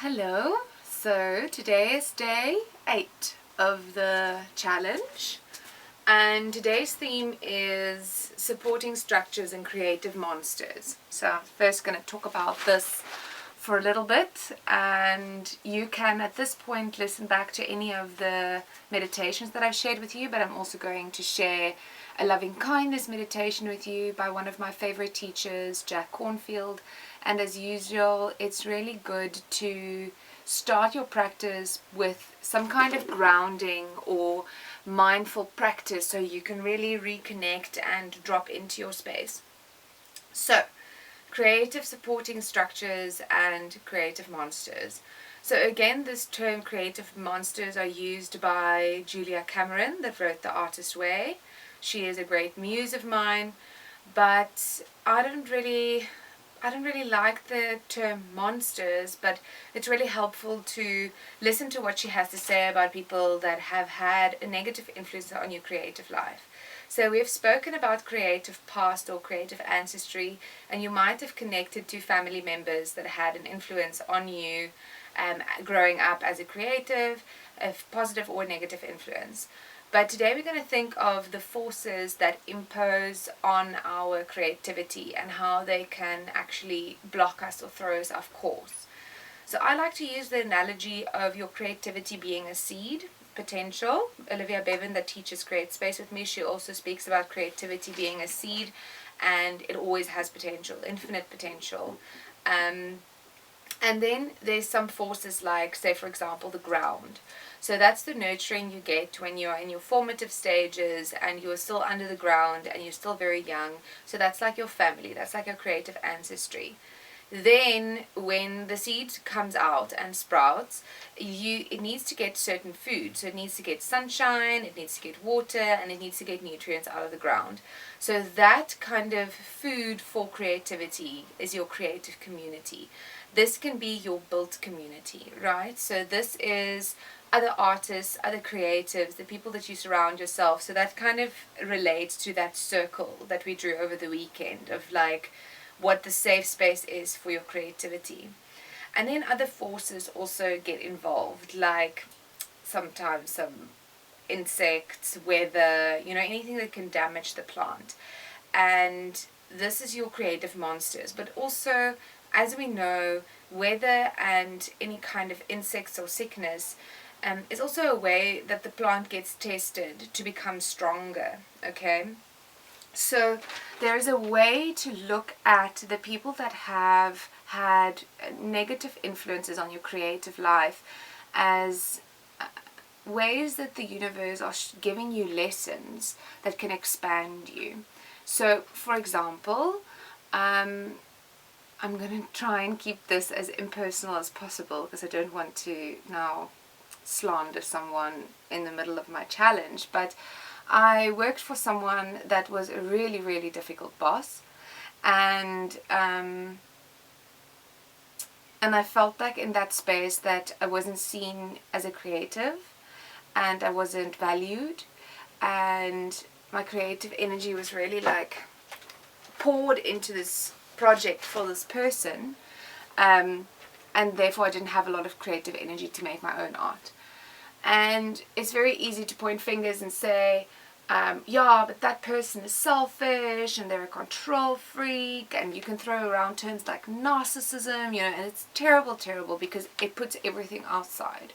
Hello, so today is day 8 of the challenge, and today's theme is supporting structures and creative monsters. So I'm first going to talk about this for a little bit, and you can at this point listen back to any of the meditations that I've shared with you, but I'm also going to share a loving kindness meditation with you by one of my favorite teachers, Jack Cornfield. And as usual, it's really good to start your practice with some kind of grounding or mindful practice so you can really reconnect and drop into your space. So, creative supporting structures and creative monsters. So again, this term creative monsters are used by Julia Cameron, that wrote The Artist's Way. She is a great muse of mine, but I don't really like the term monsters, but it's really helpful to listen to what she has to say about people that have had a negative influence on your creative life. So we've spoken about creative past or creative ancestry, and you might have connected to family members that had an influence on you growing up as a creative, a positive or negative influence. But today we're going to think of the forces that impose on our creativity and how they can actually block us or throw us off course. So I like to use the analogy of your creativity being a seed, potential. Olivia Bevan, that teaches Create Space with me, she also speaks about creativity being a seed, and it always has potential, infinite potential. And then there's some forces like, say for example, the ground. So that's the nurturing you get when you're in your formative stages and you're still under the ground and you're still very young. So that's like your family, that's like your creative ancestry. Then when the seed comes out and sprouts, it needs to get certain food. So it needs to get sunshine, it needs to get water, and it needs to get nutrients out of the ground. So that kind of food for creativity is your creative community. This can be your built community, right? So this is other artists, other creatives, the people that you surround yourself. So that kind of relates to that circle that we drew over the weekend of like what the safe space is for your creativity. And then other forces also get involved, like sometimes some insects, weather, anything that can damage the plant. And this is your creative monsters. But also, as we know, weather and any kind of insects or sickness is also a way that the plant gets tested to become stronger, okay? So there is a way to look at the people that have had negative influences on your creative life as ways that the universe are giving you lessons that can expand you. So, for example, I'm going to try and keep this as impersonal as possible because I don't want to now slander someone in the middle of my challenge, but I worked for someone that was a really, really difficult boss, and I felt like in that space that I wasn't seen as a creative, and I wasn't valued, and my creative energy was really like poured into this project for this person, and therefore I didn't have a lot of creative energy to make my own art. And it's very easy to point fingers and say, yeah, but that person is selfish and they're a control freak, and you can throw around terms like narcissism, and it's terrible because it puts everything outside.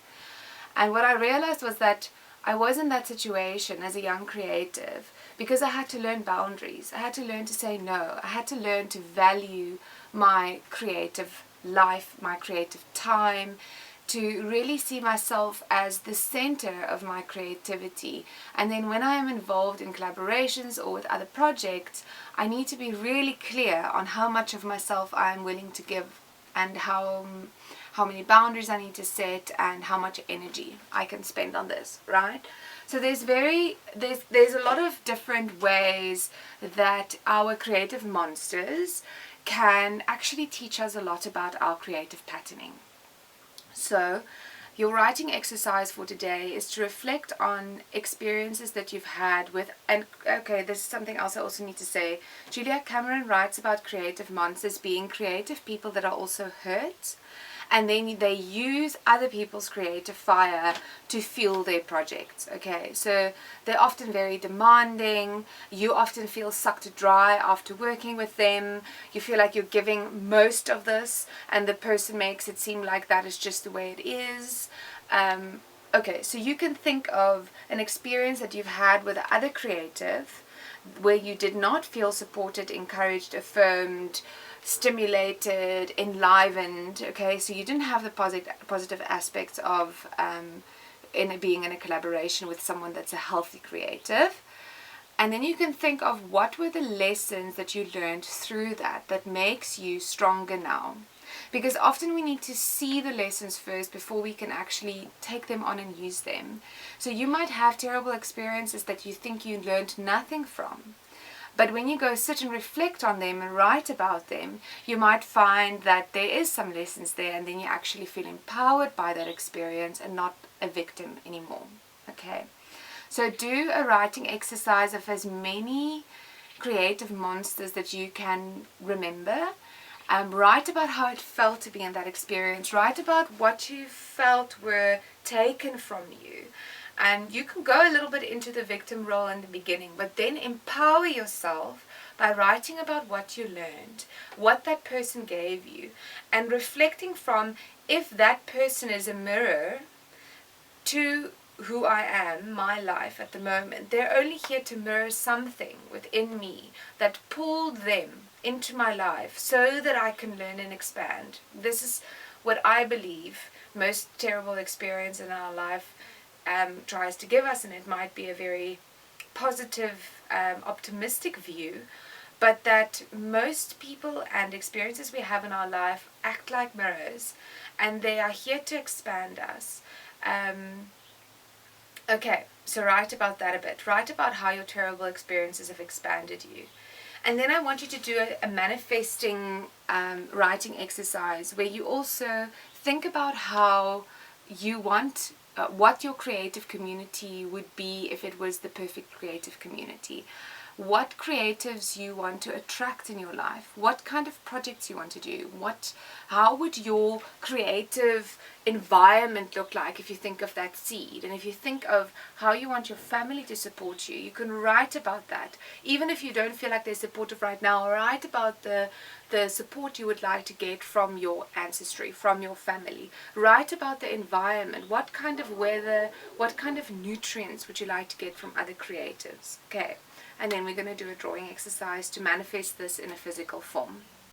And what I realized was that I was in that situation as a young creative because I had to learn boundaries. I had to learn to say no. I had to learn to value my creative life, my creative time, to really see myself as the center of my creativity. And then when I am involved in collaborations or with other projects, I need to be really clear on how much of myself I am willing to give and how many boundaries I need to set and how much energy I can spend on this, right? So there's a lot of different ways that our creative monsters can actually teach us a lot about our creative patterning. So your writing exercise for today is to reflect on experiences that you've had with, and okay, this is something else I also need to say. Julia Cameron writes about creative monsters being creative people that are also hurt. and then they use other people's creative fire to fuel their projects. Okay, so they're often very demanding. You often feel sucked dry after working with them. You feel like you're giving most of this, and the person makes it seem like that is just the way it is. Okay, so you can think of an experience that you've had with other creative where you did not feel supported, encouraged, affirmed, stimulated, enlivened. Okay, so you didn't have the positive aspects of being in a collaboration with someone that's a healthy creative. And then you can think of what were the lessons that you learned through that makes you stronger now. Because often we need to see the lessons first before we can actually take them on and use them. So you might have terrible experiences that you think you learned nothing from. But when you go sit and reflect on them and write about them, you might find that there is some lessons there, and then you actually feel empowered by that experience and not a victim anymore. Okay, so do a writing exercise of as many creative monsters that you can remember. Write about how it felt to be in that experience. Write about what you felt were taken from you. And you can go a little bit into the victim role in the beginning, but then empower yourself by writing about what you learned, what that person gave you, and reflecting from if that person is a mirror to who I am, my life at the moment. They're only here to mirror something within me that pulled them into my life so that I can learn and expand. This is what I believe most terrible experience in our life tries to give us, and it might be a very positive, optimistic view, but that most people and experiences we have in our life act like mirrors, and they are here to expand us. Okay, so write about that a bit. Write about how your terrible experiences have expanded you. And then I want you to do a manifesting writing exercise where you also think about how you want, what your creative community would be if it was the perfect creative community. What creatives you want to attract in your life, what kind of projects you want to do, how would your creative environment look like if you think of that seed, and if you think of how you want your family to support you, you can write about that. Even if you don't feel like they're supportive right now, write about the support you would like to get from your ancestry, from your family. Write about the environment, what kind of weather, what kind of nutrients would you like to get from other creatives. Okay. And then we're going to do a drawing exercise to manifest this in a physical form.